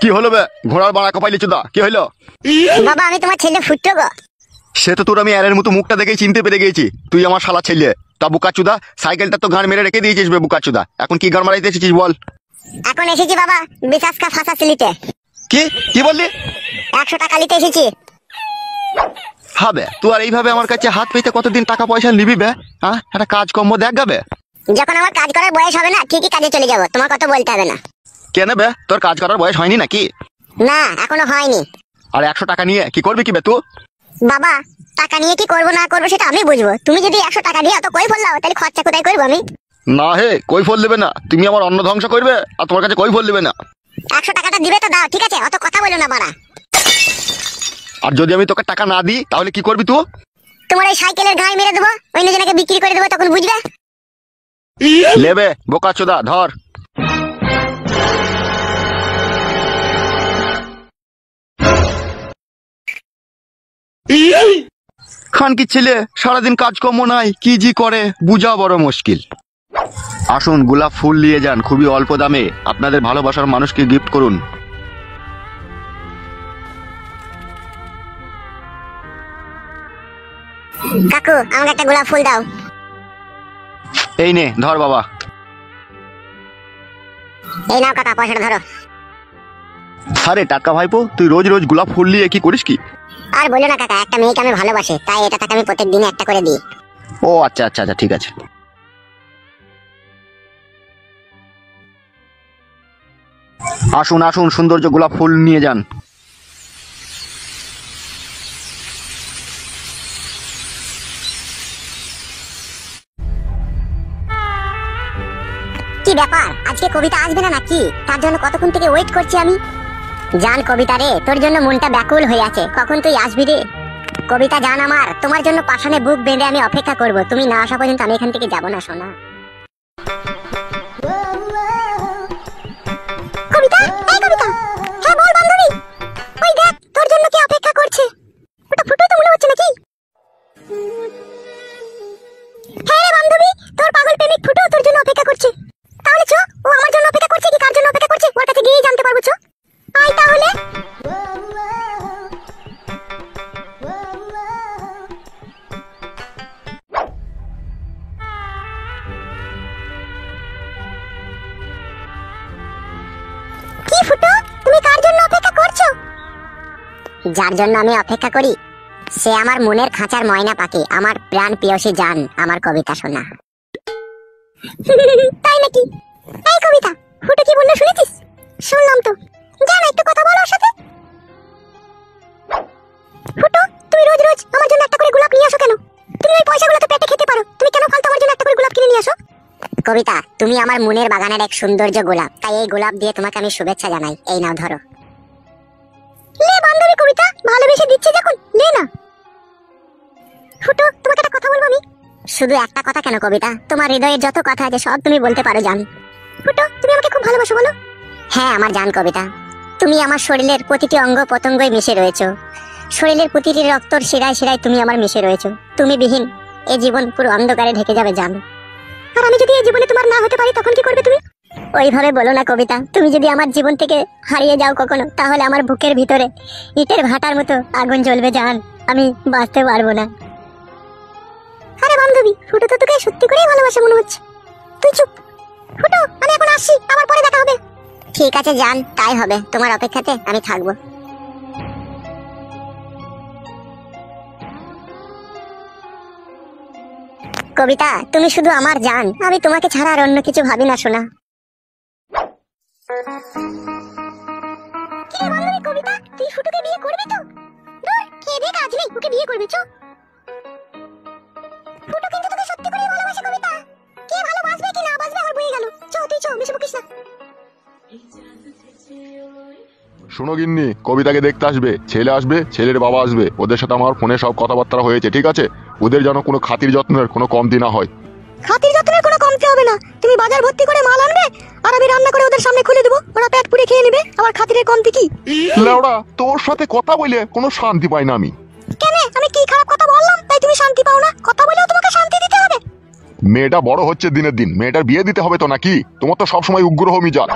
কি হলো বে? ঘোড়ার বাড়া কপাইলি চুদা, কি হইলো? বাবা আমি তোমার ছেলে ফুটতো গো। সে তো তোর আমি এর মতো মুখটা দেখেই চিনতে পেরে গেছি তুই আমার শালা ছেলে। তা বুকা চুদা, সাইকেলটা তো গান মেরে রেখে দিয়েছিস বে বুকা চুদা, এখন কি গান মারাইতে এসেছিস বল? এখন এসেছি বাবা বিশ্বাস কা ফাঁসা সিলিতে। কি কি বললি? 100 টাকা নিতে এসেছি। হবে তুই আর এইভাবে আমার কাছে হাত পেতে কতদিন টাকা পয়সা নিবি বে? হ্যাঁ, একটা কাজকর্ম দেখ গাবে। যখন আমার কাজ করার বয়স হবে না ঠিকই কাজে চলে যাবো, তোমার কথা বলতে হবে না। কেন বে, তোর কাজ করার বয়স হয়নি নাকি? না এখনো হয়নি। আর 100 টাকা নিয়ে কি করবি কি বে তুই? বাবা টাকা নিয়ে কি করবো না করবো সেটা আমি বুঝবো, তুমি যদি 100 টাকা দিয়ে তো কই বললাও তাহলে খরচা কোথায় করবো আমি? না হে, কই ফল দেবে না, তুমি আমার অন্ন ধ্বংস করবে আর তোমার কাছে কই ফল দেবে না। 100 টাকাটা দিবে তো দাও, ঠিক আছে অত কথা বলো না বাড়া। আর যদি আমি তোকে টাকা না দিই তাহলে কি করবি তুই? তোমার এই সাইকেলের গায়ে মেরে দেবো, অন্য জনকে বিক্রি করে দেবো, তখন বুঝবে। লেবে বোকা চোদা, ধর। খানকি ছেলে সারাদিন কাজকর্ম নাই, কি জি করে বুঝা বড় মুশকিল। আসুন গোলাপ ফুল নিয়ে যান, খুবই অল্প দামে আপনাদের ভালোবাসার মানুষকে গিফট করুন। কাকু আমাকে একটা গোলাপ ফুল দাও। এই নে ধর বাবা। এই নাও কাকা পয়সাটা ধরো। আরে টাকা ভাইপো, তুই রোজ রোজ গোলাপ ফুল নিয়ে কি করিস কি? আর বলো না কাকা, একটা মেয়েকে আমি ভালোবাসি, তাই এটা তাকে আমি প্রত্যেক দিনে একটা করে দিই। ও আচ্ছা আচ্ছা আচ্ছা, ঠিক আছে। আসুন আসুন, সৌন্দর্য গোলাপ ফুল নিয়ে যান। কি ব্যাপার, আজকে কবিতা আসবে না নাকি? তার জন্য কতক্ষণ থেকে ওয়েট করছি আমি। জান কবিতা রে, তোর জন্য মনটা ব্যাকুল হয়ে আছে, কখন তুই আসবি রে? কবিতা জান আমার, তোমার জন্য পাষাণে বুক বেঁধে আমি অপেক্ষা করব, তুমি না আসা পর্যন্ত আমি এখান থেকে যাব না সোনা। কবিতা, এই কবিতা। হ্যাঁ বল বান্ধবী। ওই দেখ তোর জন্য কি অপেক্ষা করছে। ওটা ফুটো তো মনে হচ্ছে নাকি? হ্যাঁ রে বান্ধবী, তোর পাগল প্রেমিক ফুটো তোর জন্য অপেক্ষা করছে। তাহলে চ, ও আমার জন্য অপেক্ষা করছে কি কার জন্য অপেক্ষা করছে ওর কাছে গিয়েই জানতে পারবো। চ আয় তাহলে। কি ফুটো, তুমি কার জন্য অপেক্ষা করছো? যার জন্য আমি অপেক্ষা করি সে আমার মনের খাঁচার ময়না পাখি, আমার প্রাণ প্রিয়সী জান, আমার কবিতা শোনা। তাই নাকি? এই কবিতা, ফুটো কি বললো শুনেছিস? শুনলাম তো, জান একটু কথা বলো ওর সাথে। ফুটো তুমি রোজ রোজ আমার জন্য একটা করে গোলাপ নিয়ে আসো কেন? তুমি ওই পয়সাগুলো তো পেটে খেতে পারো, তুমি কেন ফালতু আমার জন্য একটা করে গোলাপ কিনে নিয়ে আসো? কবিতা তুমি আমার মনের বাগানের এক সৌন্দর্য গোলাপ, তাই এই গোলাপ দিয়ে তোমাকে আমি শুভেচ্ছা জানাই, এই নাও ধরো। লে বান্ধবী কবিতা, ভালোবেসে দিচ্ছে যখন নে না। ফুটো তোমাকে একটা কথা বলবো আমি। শুধু একটা কথা কেন কবিতা, তোমার হৃদয়ের যত কথা আছে সব তুমি বলতে পারো জান। ফুটো তুমি আমাকে খুব ভালোবাসো বলো? হ্যাঁ আমার জান কবিতা, তুমি আমার শরীরের প্রতিটি অঙ্গ প্রত্যঙ্গই মিশে রয়েছো, শরীরের প্রতিটি রক্তর শিরায় শিরায় তুমি আমার মিশে রয়েছো। তুমি বিহীন এই জীবন পুরো অন্ধকারে ঢেকে যাবে জান। আর আমি যদি এই জীবনে তোমার না হতে পারি তখন কি করবে তুমি? ওইভাবে বলো না কবিতা, তুমি যদি আমার জীবন থেকে হারিয়ে যাও কখনো তাহলে আমার বুকের ভিতরে ইটের ভাটার মতো আগুন জ্বলবে জান, আমি বাঁচতে পারবো না। আরে বান্ধবী ফুটো তো তোকে সত্যি করেই ভালোবাসে মনে হচ্ছে। তুই চুপ। ফুটো আমি এখন আসছি, আবার পরে দেখা হবে। ঠিক আছে জান, তাই হবে, তোমার অপেক্ষাতে আমি থাকবো। কবিতা তুমি শুধু আমার জান, আমি তোমাকে ছাড়া আর অন্য কিছু ভাবি না শোনা। কি রে বান্ধবী কবিতা, তুই ফুটোকে বিয়ে করবি তো? দূর, খেয়ে দিয়ে কাজ নেই, ওকে বিয়ে করবি চ। ফুটো কিন্তু তোকে সত্যি করেই ভালোবাসে কবিতা, কে ভালোবাসবে কি না বাসবে আমার বয়ে গেল। চ তুই চ, বেশি বকিস না। শোনো গিন্নি, কবিতাকে দেখতে আসবে, ছেলে আসবে, ছেলের বাবা আসবে, ওদের সাথে আমার ফোনে সব কথাবার্তা হয়েছে, ঠিক আছে? ওদের যেন কোনো খাতির যত্নের কোনো কমতি না হয়। খাতির যত্নের কোনো কমতি হবে না, তুমি বাজার ভর্তি করে মাল আনবে আর আমি রান্না করে ওদের সামনে খুলে দেবো, ওরা পেট পুড়ে খেয়ে নেবে, আমার খাতিরের কমতি কি? লেওড়া, তোর সাথে কথা বলে কোনো শান্তি পাই না আমি। কেন, আমি কি খারাপ কথা বললাম তাই তুমি শান্তি পাও না? কথা বলেও তোমাকে শান্তি দিতে হবে? মেয়েটা বড় হচ্ছে দিনের দিন, মেয়েটার বিয়ে দিতে হবে তো নাকি? তোমার তো সবসময় উগ্র মিজাজ।